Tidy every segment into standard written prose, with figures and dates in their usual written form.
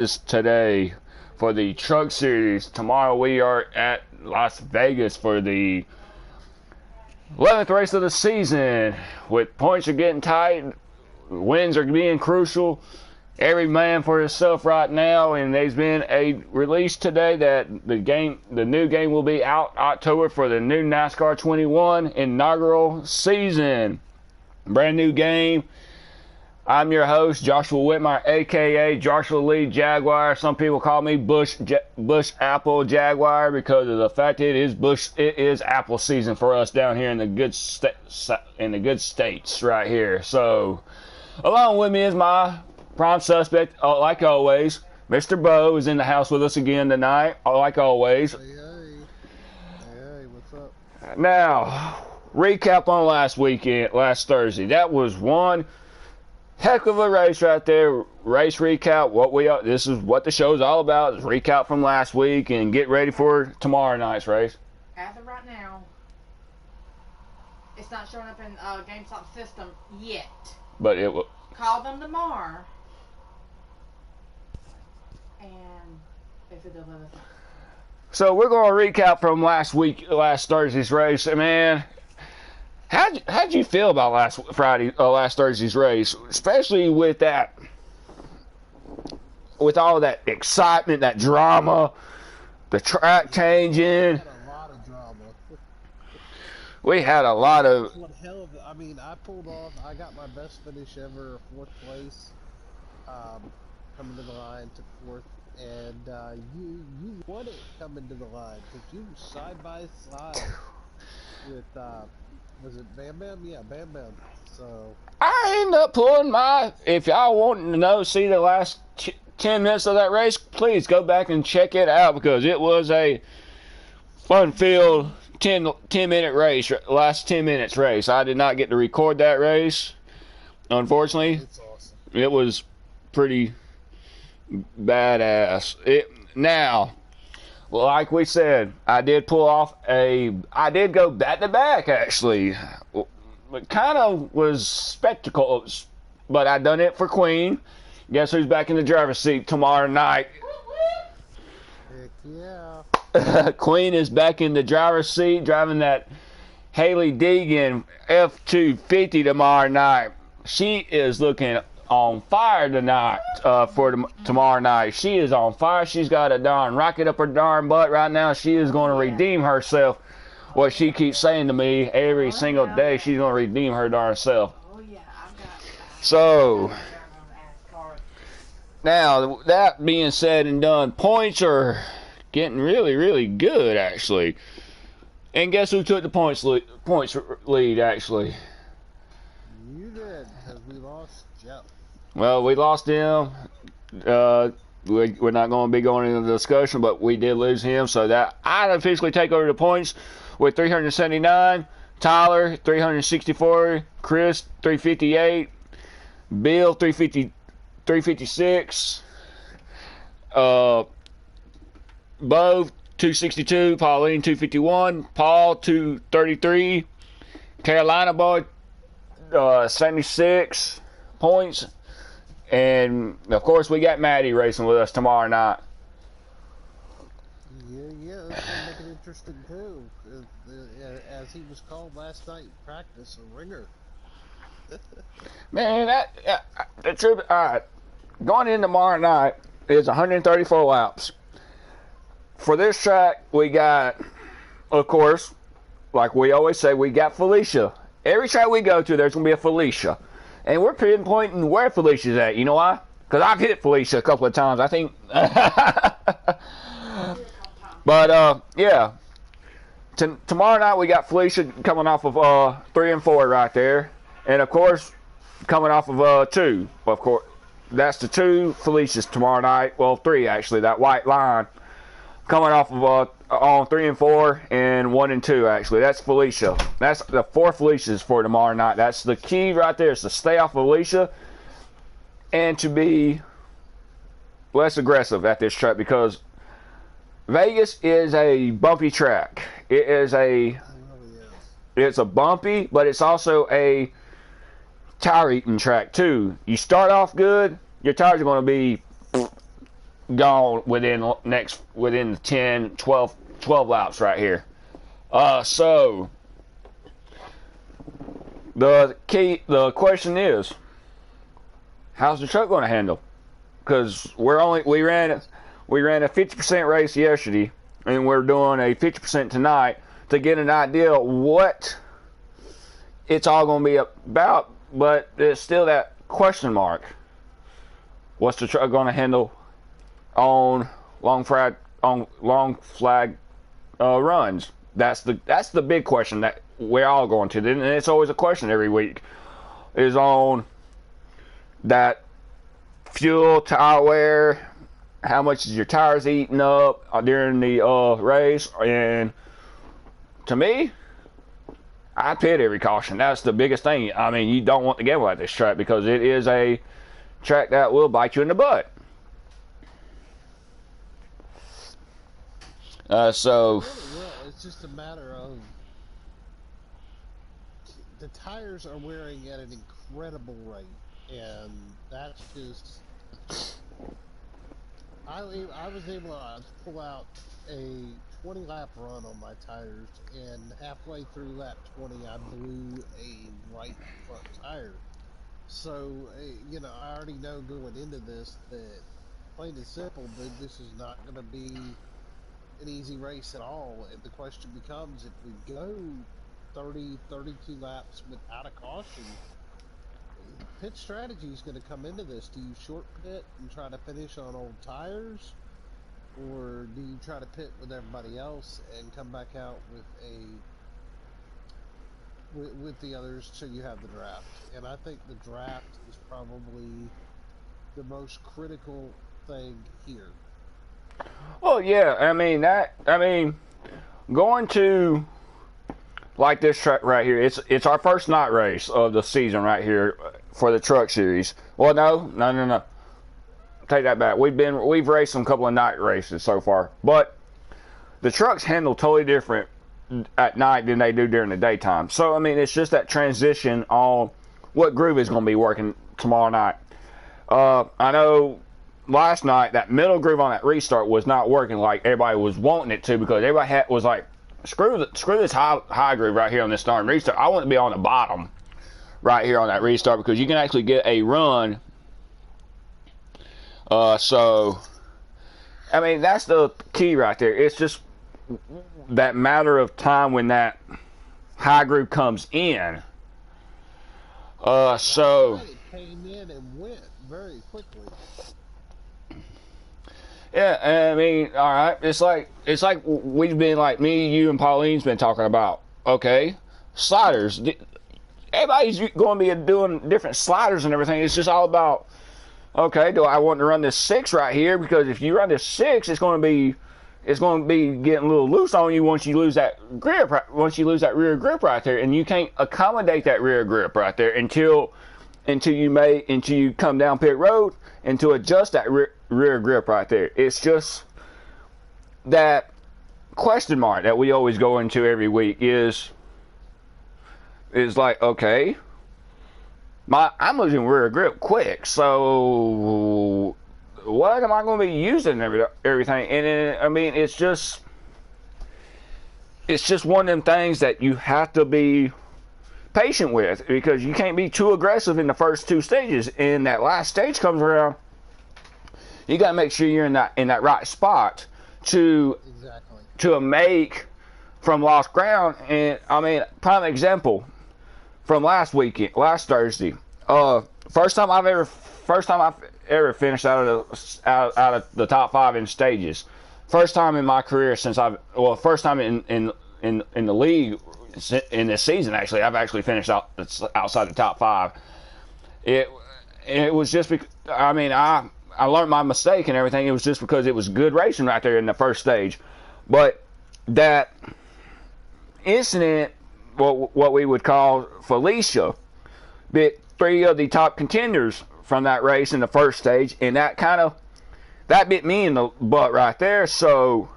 is today for the Truck Series. Tomorrow we are at Las Vegas for the 11th race of the season. With points are getting tight, wins are being crucial. Every man for himself right now, and there's been a release today that the new game will be out October for the new NASCAR 21 inaugural season. Brand new game. I'm your host, Joshua Whitmire, aka Joshua Lee Jaguar. Some people call me Bush Apple Jaguar because of the fact it is apple season for us down here in the good states right here. So, along with me is my prime suspect, like always. Mr. Bo is in the house with us again tonight, like always. Hey, what's up? Now, recap on last Thursday. That was one heck of a race right there. Race recap. This is what the show's all about. Is recap from last week and get ready for tomorrow night's race. As of right now, it's not showing up in GameStop system yet. But it will. Call them tomorrow, and if it does, let us know. So we're going to recap from last Thursday's race. Man, how'd you feel about last Thursday's race, especially with all that excitement, that drama, the track changing? A lot of drama. We had a lot of. What hell of I mean, I pulled off. I got my best finish ever, 4th place. Coming to the line, took 4th, and you won it coming to the line because you were side by side with was it Bam Bam? Yeah, Bam Bam. So I ended up pulling my. If y'all want to see the last 10 minutes of that race, please go back and check it out because it was a fun-filled 10-minute race, last 10 minutes race. I did not get to record that race, unfortunately. it's awesome. It was pretty badass. Now, like we said, I did go back-to-back, actually. It kind of was spectacle, but I done it for Queen. Guess who's back in the driver's seat tomorrow night? Heck yeah. Queen is back in the driver's seat, driving that Haley Deegan F250 tomorrow night. She is looking on fire tonight tomorrow night. She is on fire. She's got a darn rocket up her darn butt right now. She is going to redeem herself. What she keeps saying to me every single day, she's going to redeem her darn self. Oh yeah, I've got. So, now that being said and done, points are getting really, really good, actually. And guess who took the points lead, actually? You did, because we lost Jeff. Well, we lost him. We're not going to be going into the discussion, but we did lose him. So that I officially take over the points with 379. Tyler, 364. Chris, 358. Bill, 356. Bo, 262. Pauline, 251. Paul, 233. Carolina boy, 76 points. And, of course, we got Maddie racing with us tomorrow night. Yeah, that's going to make it interesting, too. As he was called last night in practice, a ringer. Man, that's all right. Going in tomorrow night is 134 laps. For this track, we got, of course, like we always say, we got Felicia. Every track we go to, there's going to be a Felicia. And we're pinpointing where Felicia's at. You know why? Because I've hit Felicia a couple of times, I think. But, yeah. Tomorrow night, we got Felicia coming off of 3 and 4 right there. And, of course, coming off of 2. Of course, that's the 2 Felicias tomorrow night. Well, 3, actually, that white line. Coming off of on 3 and 4 and 1 and 2, actually. That's Felicia. That's the 4 Felicias for tomorrow night. That's the key right there, is to stay off Felicia and to be less aggressive at this track because Vegas is a bumpy track. It's a bumpy, but it's also a tire eating track too. You start off good, your tires are going to be gone within 10, 12 laps right here. So the question is, how's the truck going to handle? Because we ran a 50% race yesterday, and we're doing a 50% tonight to get an idea of what it's all going to be about. But there's still that question mark. What's the truck going to handle on long flag runs? That's the big question that we're all going to. And it's always a question every week. Is on that fuel, tire wear, how much is your tires eating up during the race? And to me, I pit every caution. That's the biggest thing. I mean, you don't want to gamble at this track because it is a track that will bite you in the butt. So it's just a matter of the tires are wearing at an incredible rate, and that's just. I was able to pull out a 20-lap run on my tires, and halfway through lap 20, I blew a right front tire. So, I already know going into this that, plain and simple, that this is not going to be an easy race at all. And the question becomes, if we go 30, 32 laps without a caution, pit strategy is going to come into this. Do you short pit and try to finish on old tires, or do you try to pit with everybody else and come back out with the others so you have the draft? And I think the draft is probably the most critical thing here. Well, yeah, I mean going to like this track right here, it's our first night race of the season right here for the truck series. Well, no. Take that back. We've raced some couple of night races so far, but the trucks handle totally different at night than they do during the daytime. So I mean, it's just that transition on what groove is going to be working tomorrow night. I know last night that middle groove on that restart was not working like everybody was wanting it to, because everybody was like, screw this high groove right here on this darn restart. I want to be on the bottom right here on that restart because you can actually get a run. So I mean, that's the key right there. It's just that matter of time when that high groove comes in. So it came in and went very quickly. Yeah, I mean, all right. It's like we've been, like, me, you, and Pauline's been talking about. Okay, sliders. Everybody's going to be doing different sliders and everything. It's just all about, okay, do I want to run this 6 right here? Because if you run this 6, it's going to be getting a little loose on you once you lose that grip. Once you lose that rear grip right there, and you can't accommodate that rear grip right there until you come down pit road and to adjust that rear grip right there. It's just that question mark that we always go into every week is like, okay, I'm losing rear grip quick, so what am I going to be using everything? And I mean, it's just one of them things that you have to be patient with, because you can't be too aggressive in the first 2 stages. And that last stage comes around, you got to make sure you're in that right spot to make from lost ground. And I mean, prime example from last Thursday. First time I've ever finished out of the top 5 in stages. First time in my career first time in the league in this season. Actually, I've actually finished outside the top 5. It was just because, I mean, I learned my mistake and everything. It was just because it was good racing right there in the first stage. But that incident, what we would call Felicia, bit 3 of the top contenders from that race in the first stage, and that bit me in the butt right there. So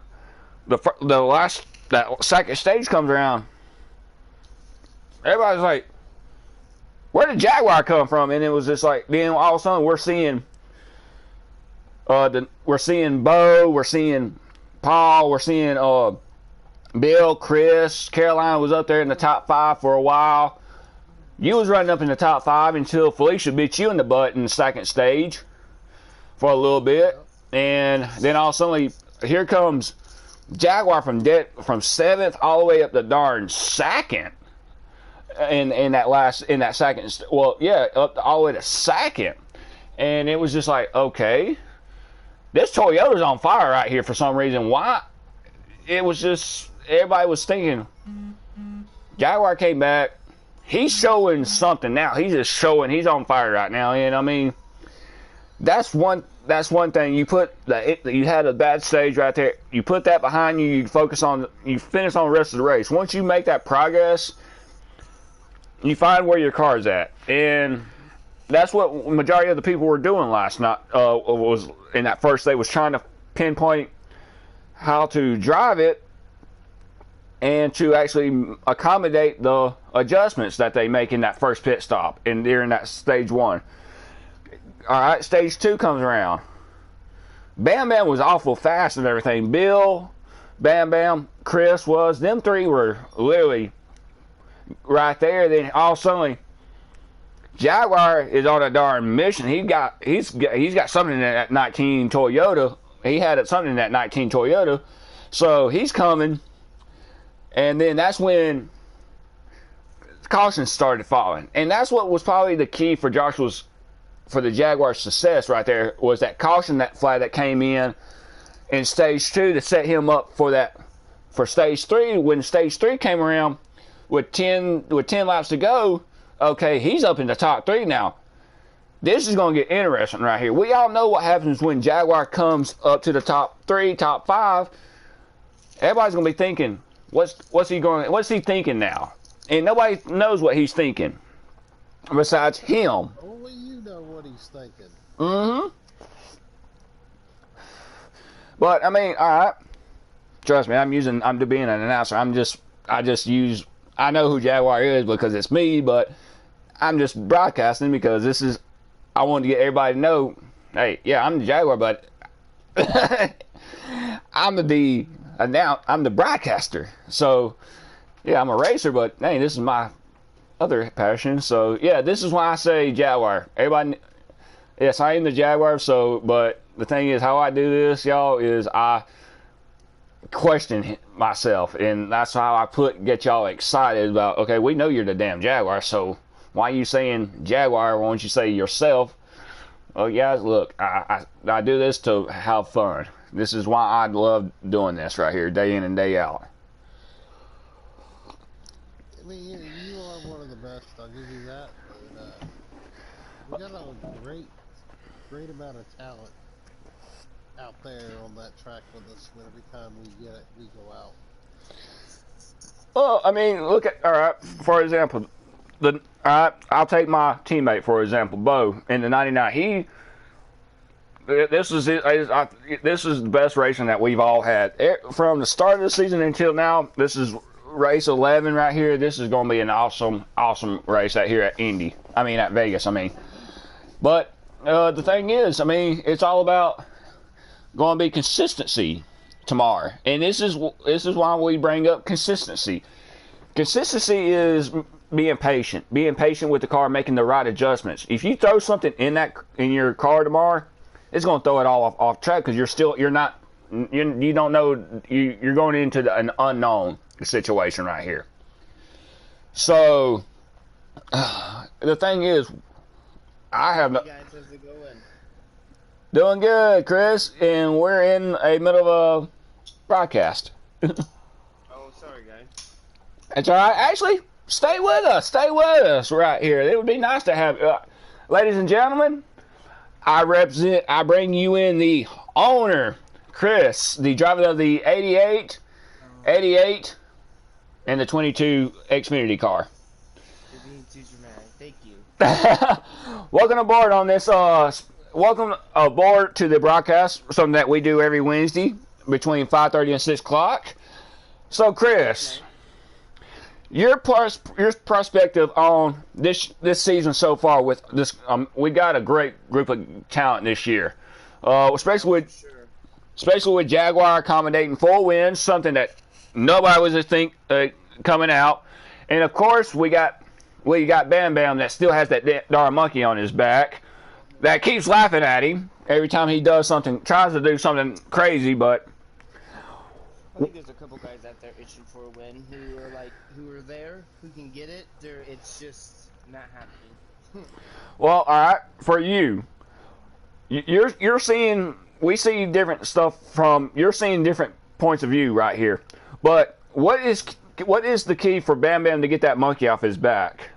that second stage comes around, everybody's like, where did Jaguar come from? And it was just like, then all of a sudden we're seeing We're seeing Bo, we're seeing Paul, we're seeing Bill, Chris, Caroline was up there in the top 5 for a while. You was running up in the top 5 until Felicia beat you in the butt in the second stage for a little bit, and then all of a sudden here comes Jaguar from 7th all the way up to darn 2nd in that second. Well, yeah, up all the way to 2nd, and it was just like, okay, this Toyota's on fire right here for some reason. Why? It was just everybody was thinking Jaguar came back. He's showing something now. He's just showing he's on fire right now, and I mean that's one thing. You had a bad stage right there. You put that behind you. You finish on the rest of the race. Once you make that progress, you find where your car's at, and that's what the majority of the people were doing last night. Was in that first day was trying to pinpoint how to drive it and to actually accommodate the adjustments that they make in that first pit stop and during that stage 1. All right, stage 2 comes around. Bam Bam was awful fast and everything. Bill, Bam Bam, Chris them 3 were literally right there. Then all of a sudden, Jaguar is on a darn mission. He's got something in that 19 Toyota. He had something in that 19 Toyota, so he's coming. And then that's when cautions started falling. And that's what was probably the key for the Jaguar's success right there, was that caution, that flag that came in stage 2 to set him up for stage 3. When stage 3 came around with 10 laps to go, okay, he's up in the top 3 now. This is going to get interesting right here. We all know what happens when Jaguar comes up to the top 3, top 5. Everybody's going to be thinking, what's he thinking now? And nobody knows what he's thinking besides him. Only you know what he's thinking. Mm-hmm. But I mean, all right. Trust me, I'm being an announcer. I know who Jaguar is because it's me, but I'm just broadcasting because I wanted to get everybody to know, hey, yeah, I'm the Jaguar, but I'm the broadcaster. So, yeah, I'm a racer, but hey, this is my other passion. So, yeah, this is why I say Jaguar. Everybody, yes, I am the Jaguar. So, but the thing is, how I do this, y'all, is I question myself, and that's how I get y'all excited about. Okay, we know you're the damn Jaguar, so why are you saying Jaguar? Why don't you say yourself? Oh, guys, look, I do this to have fun. This is why I love doing this right here, day in and day out. I mean, you are one of the best. I'll give you that. But, we got a great amount of talent out there on that track with us. Every time we go out. Well, I mean, look at, all right, for example, I'll take my teammate for example, Bo in the 99. This is the best racing that we've all had from the start of the season until now. This is race 11 right here. This is going to be an awesome race out here at at Vegas. But the thing is, it's all about going to be consistency tomorrow, and this is why we bring up consistency. Consistency is being patient with the car, making the right adjustments. If you throw something in your car tomorrow, it's going to throw it all off track because you don't know, you're going into an unknown situation right here. So the thing is, I have no. Hey guys, how's it going? Doing good, Chris, and we're in a middle of a broadcast. Oh, sorry guys. It's all right. Actually, stay with us right here. It would be nice to have, ladies and gentlemen. I bring you in the owner, Chris, the driver of the 88, and the 22 Xfinity car. You're being too dramatic. Thank you. Welcome aboard on this. Welcome aboard to the broadcast, something that we do every Wednesday between 5:30 and 6 o'clock. So, Chris, your perspective on this season so far with this, we got a great group of talent this year. Especially with Jaguar accommodating 4 wins, something that nobody was coming out. And of course, we got Bam Bam that still has that darn monkey on his back that keeps laughing at him every time he tries to do something crazy. But I think there's a couple guys out there itching for a win who are there, who can get it. It's just not happening. well, all right, for you're seeing. We see different stuff you're seeing different points of view right here. But what is the key for Bam Bam to get that monkey off his back?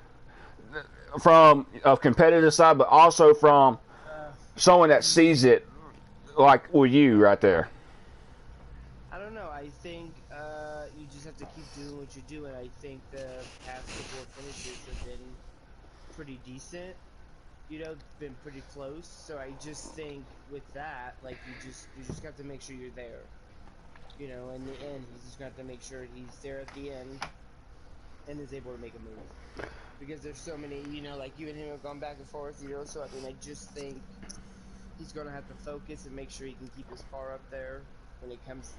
From a competitive side, but also from someone that sees it like with you right there. I don't know. I think you just have to keep doing what you're doing. I think the past couple of finishes have been pretty decent. Been pretty close. So I just think with that, like you just have to make sure you're there. In the end, he's just got to make sure he's there at the end and is able to make a move. Because there's so many, like you and him have gone back and forth, so I mean, I just think he's going to have to focus and make sure he can keep his car up there when it comes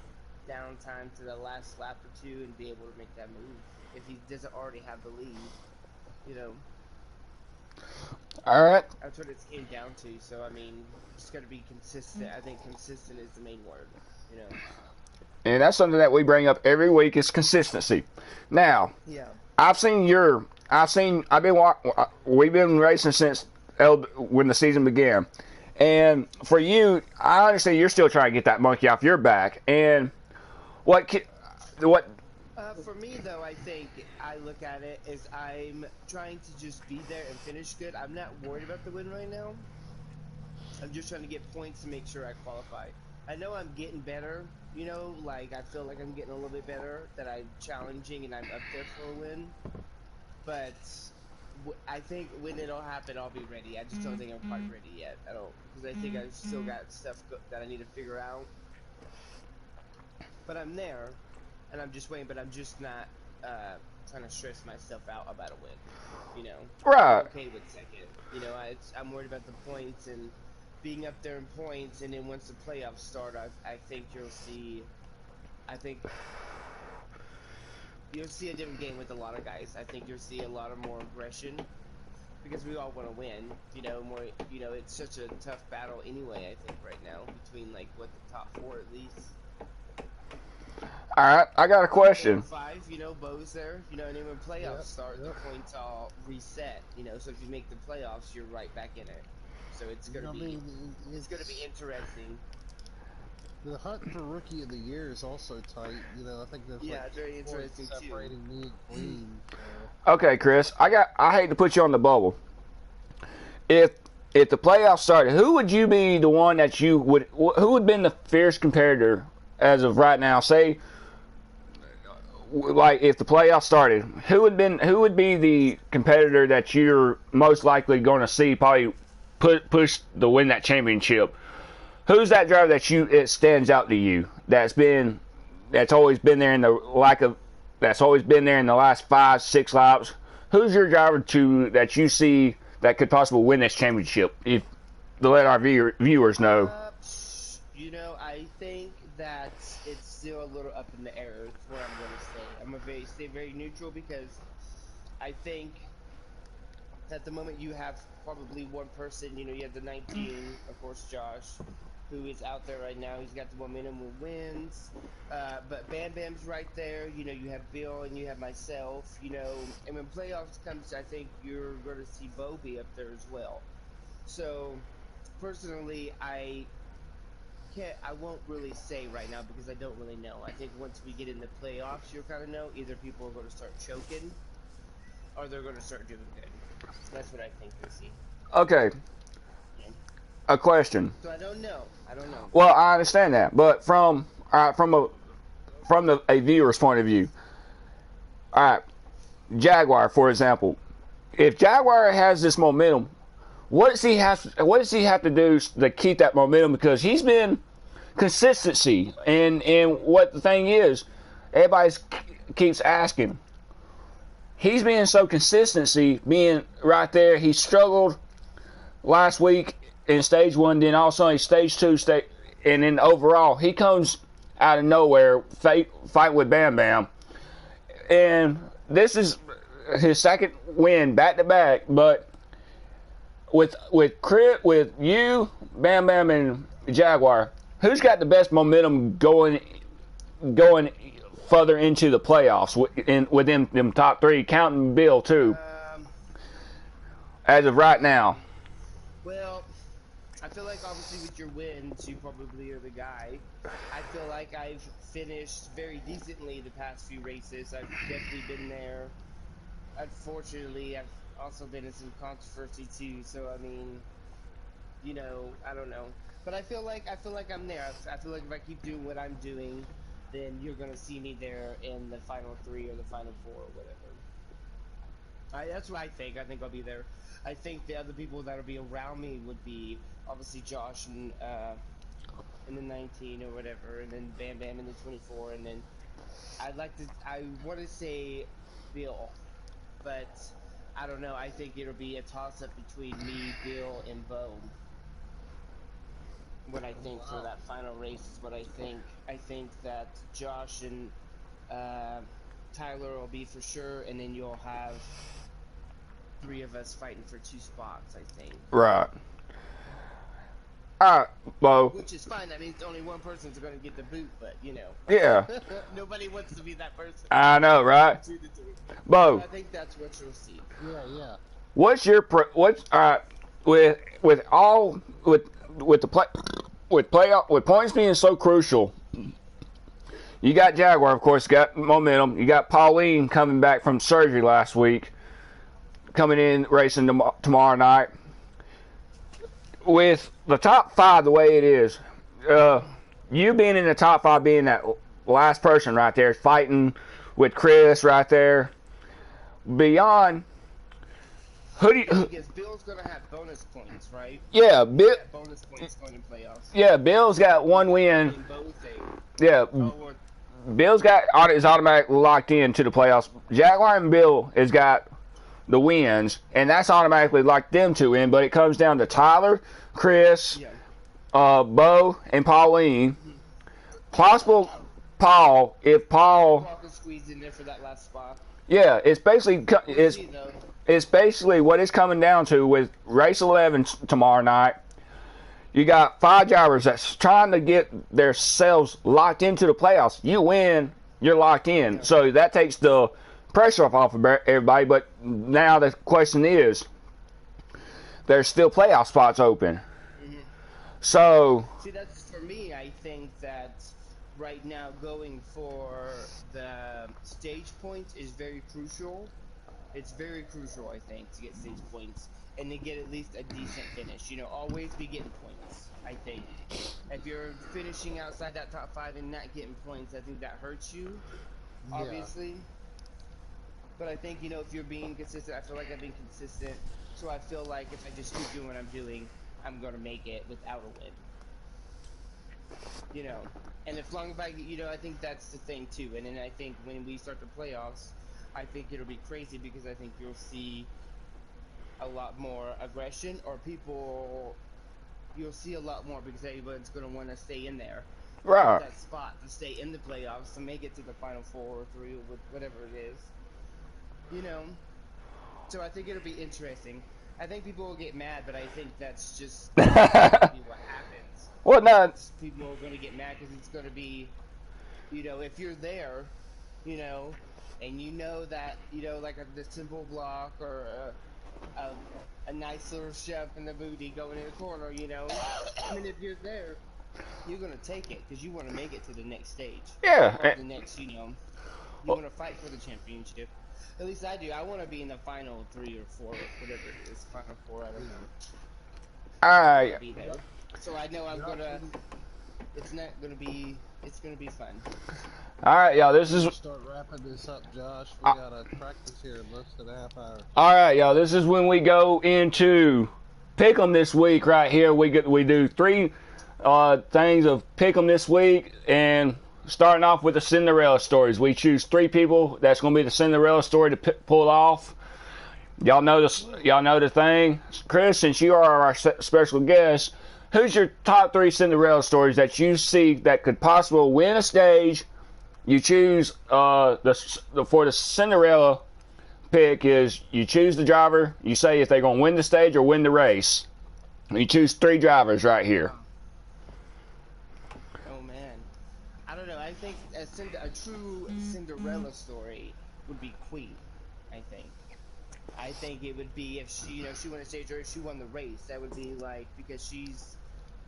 down time to the last lap or two and be able to make that move. If he doesn't already have the lead, All right. That's what it came down to. So, I mean, just got to be consistent. I think consistent is the main word, And that's something that we bring up every week is consistency. Now, yeah. We've been racing since when the season began. And for you, I understand you're still trying to get that monkey off your back. And what for me, though, I think I look at it as I'm trying to just be there and finish good. I'm not worried about the win right now. I'm just trying to get points to make sure I qualify. I know I'm getting better, like I feel like I'm getting a little bit better, that I'm challenging and I'm up there for a win. But I think when it'll happen, I'll be ready. I just don't think I'm quite ready yet. Because I think I've still got stuff that I need to figure out. But I'm there, and I'm just waiting. But I'm just not trying to stress myself out about a win. Right. I'm okay with second. I'm worried about the points and being up there in points. And then once the playoffs start, I think you'll see. You'll see a different game with a lot of guys. I think you'll see a lot of more aggression because we all want to win. More. It's such a tough battle anyway. I think right now between the top 4 at least. All right, I got a question. 5, Bo's there. And then when playoffs start, the points all reset. So if you make the playoffs, you're right back in it. So it's gonna be interesting. The hunt for Rookie of the Year is also tight. I think there's it's very interesting separating me and Queen. Okay, Chris, I hate to put you on the bubble. If the playoffs started, who would you be the one that who would have been the fierce competitor as of right now? Say, like if the playoffs started, who would be the competitor that you're most likely going to see probably push to win that championship? Who's that driver that it stands out to you that's always been there in the last 5-6 laps? Who's your driver that you see that could possibly win this championship? If to let our viewers know. I think that it's still a little up in the air. Is what I'm going to say. I'm going to stay very neutral because I think at the moment you have probably one person. You have the 19, of course, Josh, who is out there right now. He's got the momentum with wins. But Bam Bam's right there. You have Bill and you have myself. And when playoffs comes, I think you're going to see Bo be up there as well. So, personally, I won't really say right now because I don't really know. I think once we get in the playoffs, you'll kind of know. Either people are going to start choking or they're going to start doing good. That's what I think we'll see. Okay. A question. So I don't know. Well, I understand that, but from a viewer's point of view, all right, Jaguar, for example, if Jaguar has this momentum, what does he have to do to keep that momentum? Because he's been consistency, and what the thing is, everybody keeps asking. He's being so consistency, being right there. He struggled last week in stage 1, then all of a sudden stage 2, and then overall he comes out of nowhere fight with Bam Bam, and this is his second win back to back. But with you, Bam Bam, and Jaguar, who's got the best momentum going further into the playoffs within them top 3, counting Bill too, as of right now? Well, I feel like obviously with your wins, you probably are the guy. I feel like I've finished very decently the past few races. I've definitely been there. Unfortunately, I've also been in some controversy too. So I mean, you know, I don't know. But I feel like I'm there. I feel like if I keep doing what I'm doing, then you're gonna see me there in the final 3 or the final 4 or whatever. That's what I think. I think I'll be there. I think the other people that'll be around me would be obviously Josh and in the 19 or whatever, and then Bam Bam in the 24, and then I want to say Bill, but I don't know. I think it'll be a toss-up between me, Bill, and Bo. What I think for that final race is what I think. I think that Josh and Tyler will be for sure, and then you'll have 3 of us fighting for 2 spots, I think. Right. All right, Bo. Which is fine. That means only one person's going to get the boot, but you know. Yeah. Nobody wants to be that person. I know, right? Bo. I think that's what you'll see. Yeah. What's your what's with points being so crucial? You got Jaguar, of course, got momentum. You got Pauline coming back from surgery last week, coming in racing tomorrow night. With the top 5 the way it is, you being in the top 5, being that last person right there, fighting with Chris right there. Beyond, who do you? Because Bill's gonna have bonus points, right? Yeah, Bill. Bonus points going in playoffs. Yeah, Bill's got 1 win. In both Yeah, Bill's is automatically locked into the playoffs. Jaguar and Bill has got the wins, and that's automatically locked them 2 in. But it comes down to Tyler, Chris, Bo, and Pauline. Possible Paul, if Paul can squeeze in there for that last spot. Yeah, it's basically what it's coming down to with race 11 tomorrow night. You got 5 drivers that's trying to get themselves locked into the playoffs. You win, you're locked in. So that takes the pressure off of everybody. But now the question is, there's still playoff spots open. Mm-hmm. So see, that's for me. I think that right now going for the stage points is very crucial. It's very crucial, I think, to get stage points and to get at least a decent finish. You know, always be getting points, I think. If you're finishing outside that top 5 and not getting points, I think that hurts you, obviously. But I think, you know, if you're being consistent, I feel like I've been consistent. So I feel like if I just keep doing what I'm doing, I'm going to make it without a win. You know, and as long as I, you know, I think that's the thing too. And then I think when we start the playoffs, I think it'll be crazy because I think you'll see a lot more aggression, or you'll see a lot more because everyone's going to want to stay in there. Right. That spot to stay in the playoffs, to make it to the final 4 or 3 or whatever it is. You know, so I think it'll be interesting. I think people will get mad, but I think that's just what happens. Well, no. People are going to get mad because it's going to be, you know, if you're there, you know, and you know that, you know, like the simple block or a nice little shove in the booty going in the corner, you know. I mean, if you're there, you're going to take it because you want to make it to the next stage. Yeah. Or the next, you know, you want to fight for the championship. At least I do. I want to be in the final 3 or 4, whatever it is. Final 4, I don't know. Alright. So I know I'm gonna. It's not gonna be. It's gonna be fun. Alright, y'all. This is. Start wrapping this up, Josh. We gotta practice here in less than a half hour. Alright, y'all. This is when we go into Pick'em this week. Right here, we do 3 things of Pick'em this week, and starting off with the Cinderella stories. We choose 3 people that's going to be the Cinderella story to pull off. Y'all know this. Y'all know the thing, Chris. Since you are our special guest, who's your top 3 Cinderella stories that you see that could possibly win a stage? You choose for the Cinderella pick is you choose the driver. You say if they're gonna win the stage or win the race. You choose 3 drivers right here. Oh man, I don't know. I think a true Cinderella story would be Queen. I think. I think it would be if she, she won a stage or if she won the race. That would be like because she's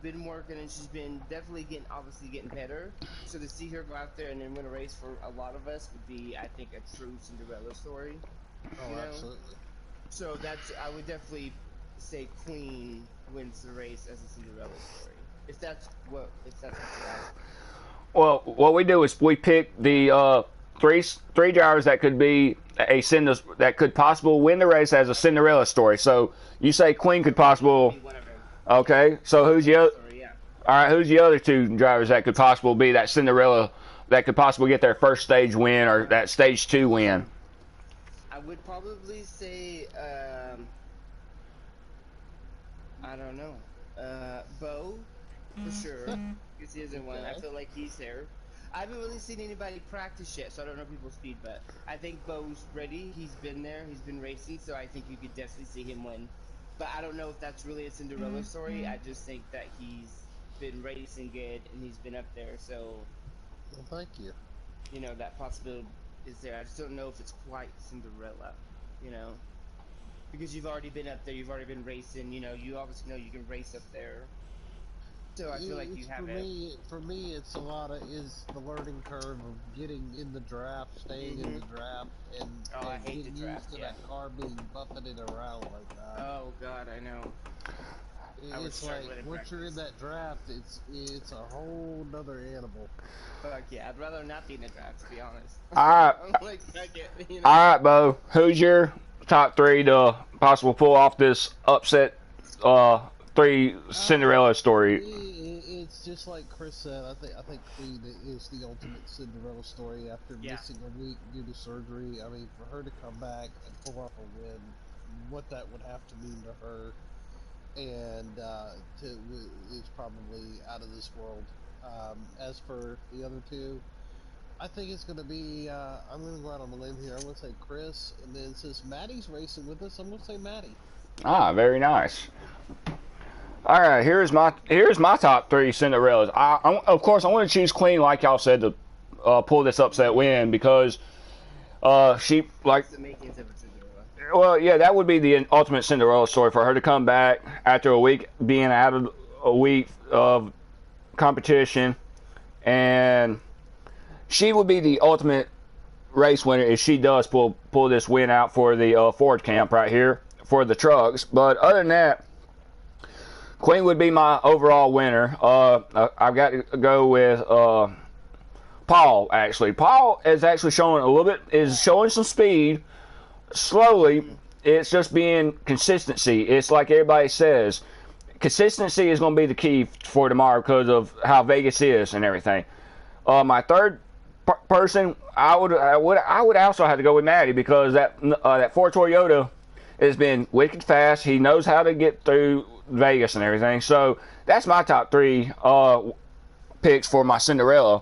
been working and she's been definitely obviously getting better. So to see her go out there and then win a race for a lot of us would be, I think, a true Cinderella story. Oh, absolutely. So I would definitely say Queen wins the race as a Cinderella story. If that's what you're asking. Well, what we do is we pick the three drivers that could be that could possibly win the race as a Cinderella story. So you say Queen could possibly. Okay, so who's the other? All right, who's the other 2 drivers that could possibly be that Cinderella that could possibly get their first stage win or that stage 2 win? I would probably say I don't know, Bo for sure because he isn't one. I feel like he's there. I haven't really seen anybody practice yet, so I don't know people's speed, but I think Bo's ready. He's been there. He's been racing, so I think you could definitely see him win. But I don't know if that's really a Cinderella story. I just think that he's been racing good and he's been up there, so. Well, thank you. That possibility is there. I just don't know if it's quite Cinderella, because you've already been up there. You've already been racing. You obviously know you can race up there. So I feel like you have it. For me, it's the learning curve of getting in the draft, staying in the draft, and I hate getting the draft, used to that car being buffeted around like that. Oh God, I know. It's like once you're in that draft, it's a whole nother animal. Fuck yeah, I'd rather not be in the draft, to be honest. All right, all right, Bo. Who's your top 3 to possibly pull off this upset 3 Cinderella story? It's just like Chris said. I think Queen is the ultimate Cinderella story after missing a week due to surgery. I mean, for her to come back and pull off a win, what that would have to mean to her, and is probably out of this world. As for the other 2, I think it's going to be. I'm going to go out on a limb here. I'm going to say Chris, and then since Maddie's racing with us, I'm going to say Maddie. Ah, very nice. All right, here's my top 3 Cinderellas. Of course, I want to choose Queen, like y'all said, to pull this upset win because she like. Well, yeah, that would be the ultimate Cinderella story for her to come back after a week being out of a week of competition, and she would be the ultimate race winner if she does pull this win out for the Ford camp right here for the trucks. But other than that, Queen would be my overall winner. I've got to go with Paul. Actually, Paul is actually showing some speed. Slowly, it's just being consistency. It's like everybody says, consistency is going to be the key for tomorrow because of how Vegas is and everything. My third person, I would also have to go with Maddie because that Ford Toyota has been wicked fast. He knows how to get through Vegas and everything. So that's my top 3 picks for my Cinderella.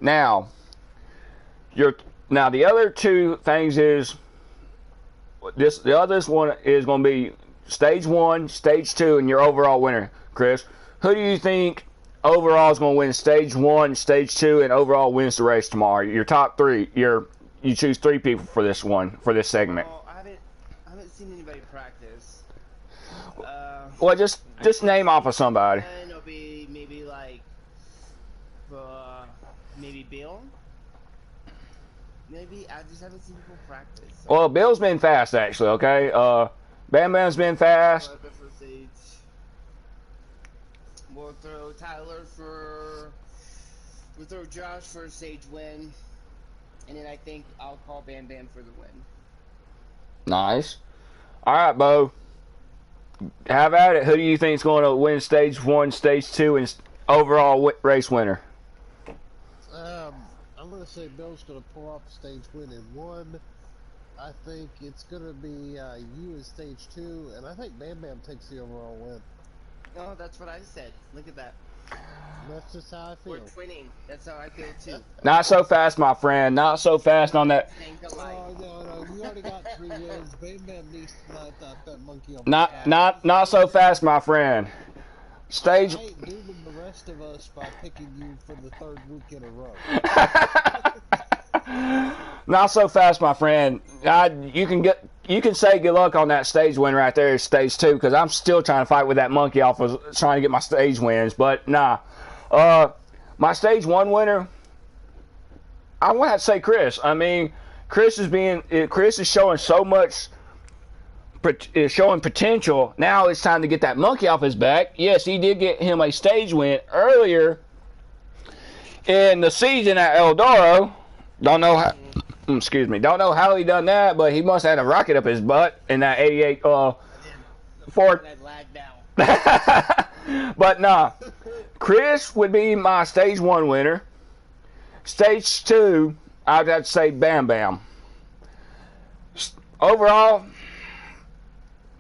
Now, the other 2 things is. The other one is going to be stage 1, stage 2, and your overall winner, Chris. Who do you think overall is going to win stage 1, stage 2, and overall wins the race tomorrow? Your top 3. You choose 3 people for this segment. Well, I haven't seen anybody practice. Well, just name off of somebody. And it'll be maybe like maybe Bill. Maybe I just haven't seen people practice. So. Well, Bill's been fast actually. Okay, Bam Bam's been fast. We'll throw we'll throw Josh for a stage win, and then I think I'll call Bam Bam for the win. Nice. All right, Bo. Have at it. Who do you think is going to win stage 1, stage 2, and overall race winner? I'm going to say Bill's going to pull off the stage win in 1, I think it's gonna be you in stage 2, and I think Bam Bam takes the overall win. Oh, that's what I said. Look at that. That's just how I We're feel. twinning. That's how I feel too. Not so fast, my friend. Not so fast on that. Think alike. Oh no, you already got 3 wins. Bam Bam needs to not that monkey off his Not back. not not so fast, my friend. Stage. I ain't doing the rest of us by picking you for the 3rd week in a row. Not so fast, my friend. You can say good luck on that stage win right there, stage 2, because I'm still trying to fight with that monkey off of trying to get my stage wins. But nah, my stage 1 winner, I want to have to say Chris. I mean, Chris is showing so much. Is showing potential. Now it's time to get that monkey off his back. Yes, he did get him a stage win earlier in the season at Eldoro. Don't know how. Excuse me. Don't know how he done that, but he must have had a rocket up his butt in that 88 Ford. But nah, Chris would be my stage 1 winner. Stage 2, I'd have to say Bam Bam. Overall,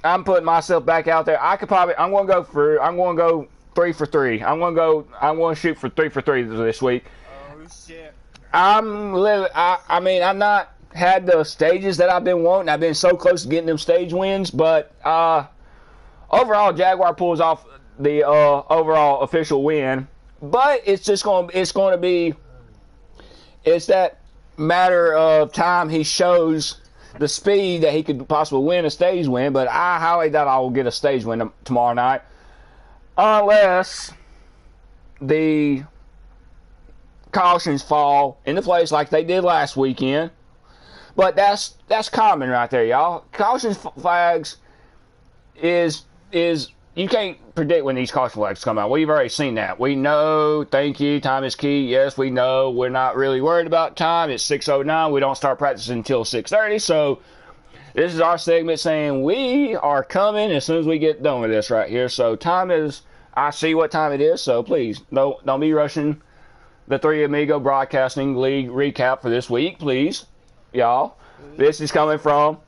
I'm putting myself back out there. I'm going to go 3 for 3. I'm going to shoot for 3 for 3 this week. Oh shit. I mean, I'm not had the stages that I've been wanting. I've been so close to getting them stage wins, but overall, Jaguar pulls off the overall official win. But it's that matter of time he shows the speed that he could possibly win a stage win. But I highly doubt I will get a stage win tomorrow night, unless the cautions fall into place like they did last weekend. But that's common right there, y'all. Cautions flags is you can't predict when these caution flags come out. We've already seen that. We know. Thank you. Time is key. Yes, we know. We're not really worried about time. It's 6:09. We don't start practicing until 6:30. So this is our segment saying we are coming as soon as we get done with this right here. So time is. I see what time it is. So please don't be rushing the Three Amigo Broadcasting League recap for this week, please, y'all. This is coming from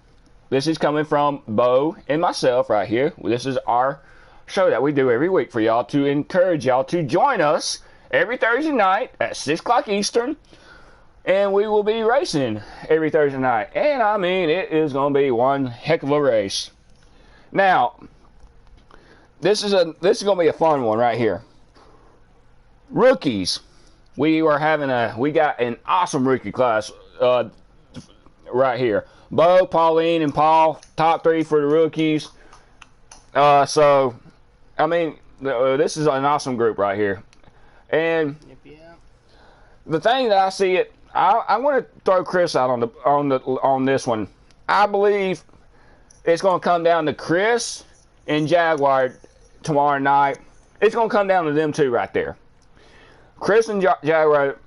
Bo and myself right here. This is our show that we do every week for y'all to encourage y'all to join us every Thursday night at 6 o'clock Eastern. And we will be racing every Thursday night. And I mean, it is going to be one heck of a race. Now, this is going to be a fun one right here. Rookies. We got an awesome rookie class right here. Bo, Pauline, and Paul, top 3 for the rookies. So, I mean, this is an awesome group right here. And the thing that I see I want to throw Chris out on this one. I believe it's going to come down to Chris and Jaguar tomorrow night. It's going to come down to them two right there. Chris and Jaguar,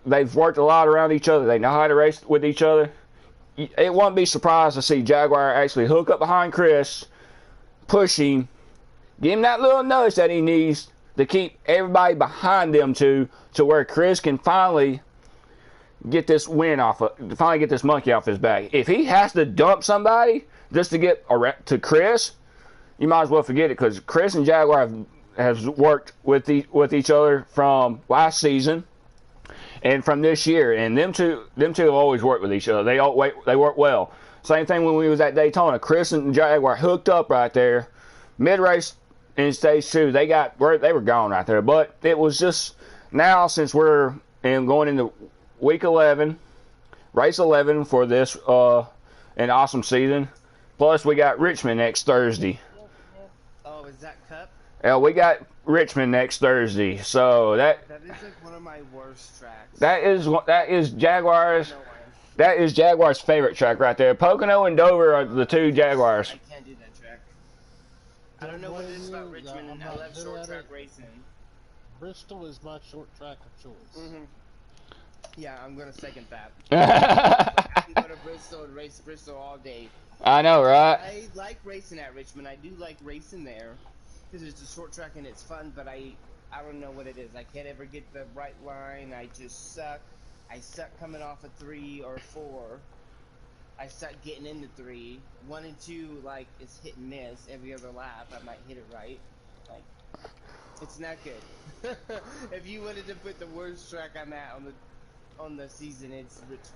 they've worked a lot around each other. They know how to race with each other. It won't be surprised to see Jaguar actually hook up behind Chris, push him, give him that little nudge that he needs to keep everybody behind them to where Chris can finally get this monkey off his back. If he has to dump somebody just to get to Chris, you might as well forget it, because Chris and Jaguar has worked with each other from last season and from this year, and them two have always worked with each other. They work well. Same thing when we was at Daytona. Chris and Jaguar hooked up right there, mid race in stage 2. They were gone right there. But it was just now, since we're going into week 11, race 11 for this an awesome season. Plus we got Richmond next Thursday. Oh, is that Cup? Yeah, we got Richmond next Thursday, so that is like one of my worst tracks. That is Jaguars' favorite track right there. Pocono and Dover are the two Jaguars. I can't do that track. I don't know what it is about Richmond, and I love short track racing. Bristol is my short track of choice. Mm-hmm. Yeah, I'm gonna second that. I can go to Bristol and race Bristol all day. I know, right? I like racing at Richmond. I do like racing there because it's a short track and it's fun. But I don't know what it is. I can't ever get the right line. I just suck. I suck coming off a 3 or 4. I start getting into 3. 1 and 2, like, it's hit and miss. Every other lap, I might hit it right. Like, it's not good. If you wanted to put the worst track I'm at on the season, it's Richmond.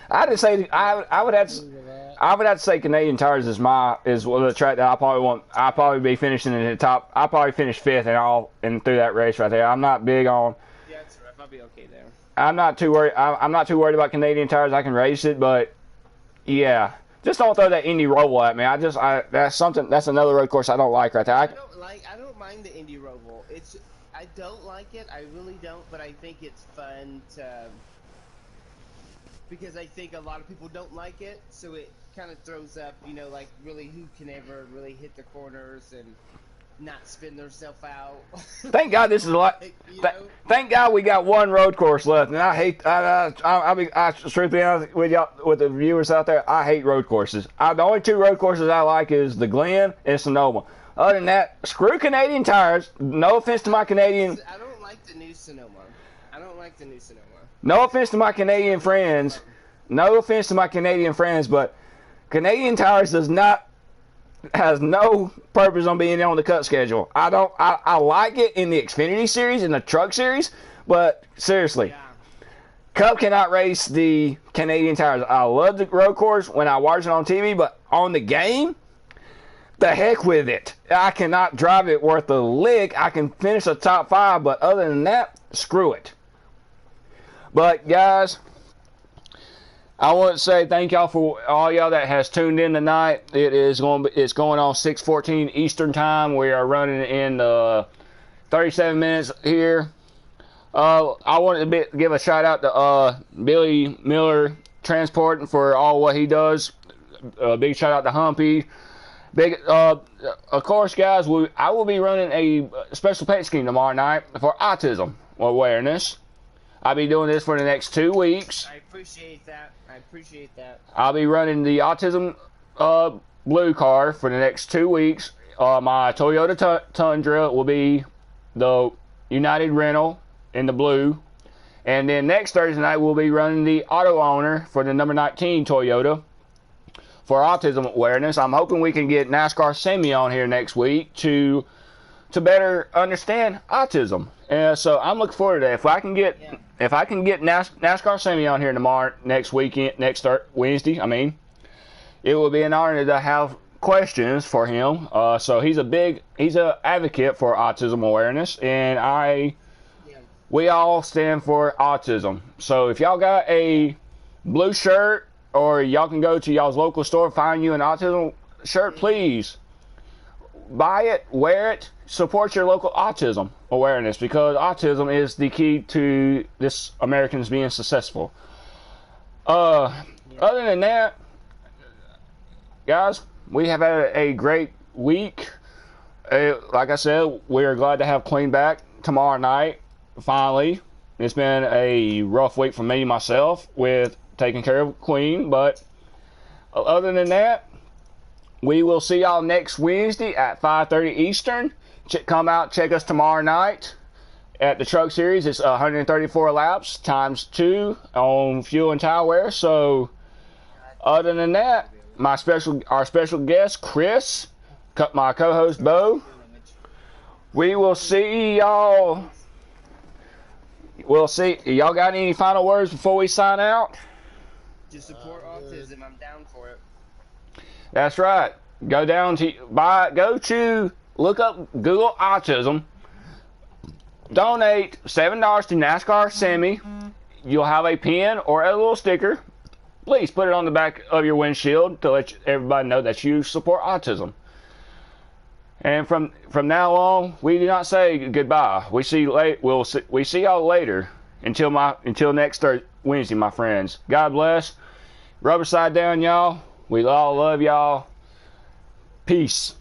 I just say I would have to. Agree with that. I would have to say Canadian Tires is one of the track that I probably want. I'll probably be finishing in the top. I'll probably finish 5th and through that race right there. I'm not big on. Yeah, it's rough. I'll be okay there. I'm not too worried. I'm not too worried about Canadian Tires. I can race it, but yeah, just don't throw that Indy Roval at me. That's another road course I don't like right there. I don't mind the Indy Roval. I don't like it. I really don't. But I think it's fun because I think a lot of people don't like it. So it kind of throws up, like really who can ever really hit the corners and not spin themselves out. Thank God this is a lot. Thank God we got one road course left, and I hate. I should be honest with y'all, with the viewers out there. I hate road courses. The only 2 road courses I like is the Glen and Sonoma. Other than that, screw Canadian Tires. No offense to my Canadian. I don't like the new Sonoma. No offense to my Canadian friends. No offense to my Canadian friends, but Canadian Tires has no purpose on being on the cut schedule. I like it in the Xfinity series, in the truck series, but seriously, Yeah. Cup cannot race the Canadian Tires. I love the road course when I watch it on TV, but on the game, the heck with it. I cannot drive it worth a lick. I can finish a top 5, but other than that, screw it. But guys, I want to say thank y'all for all y'all that has tuned in tonight. It's going on 6:14 Eastern time. We are running in 37 minutes here. I wanted to give a shout out to Billy Miller Transport for all what he does. Big shout out to Humpy. Of course, guys, I will be running a special paint scheme tomorrow night for autism awareness. I'll be doing this for the next 2 weeks. I appreciate that. I'll be running the autism blue car for the next 2 weeks. My Toyota Tundra will be the United rental in the blue. And then next Thursday night, we'll be running the auto owner for the number 19 Toyota for autism awareness. I'm hoping we can get NASCAR Semi on here next week to better understand autism. And so I'm looking forward to that. If I can get NASCAR Semi on here next Wednesday, it will be an honor to have questions for him. So he's an advocate for autism awareness, and we all stand for autism. So if y'all got a blue shirt, or y'all can go to y'all's local store, find you an autism shirt, please buy it, wear it, support your local autism awareness, because autism is the key to this Americans being successful. Other than that, guys, we have had a great week. Like I said, we are glad to have Queen back tomorrow night. Finally, it's been a rough week for me myself with taking care of Queen, but other than that, we will see y'all next Wednesday at 5:30 Eastern. Come out, check us tomorrow night at the Truck Series. It's 134 laps times 2 on fuel and tire wear. So, other than that, our special guest Chris, my co-host Bo. We will see y'all. We'll see. Y'all got any final words before we sign out? Just support autism. I'm down for it. That's right. Go to look up Google autism. Donate $7 to NASCAR Semi. You'll have a pin or a little sticker. Please put it on the back of your windshield to let everybody know that you support autism. And from now on, we do not say goodbye. We see y'all later. Until next Wednesday, my friends. God bless. Rubber side down, y'all. We all love y'all. Peace.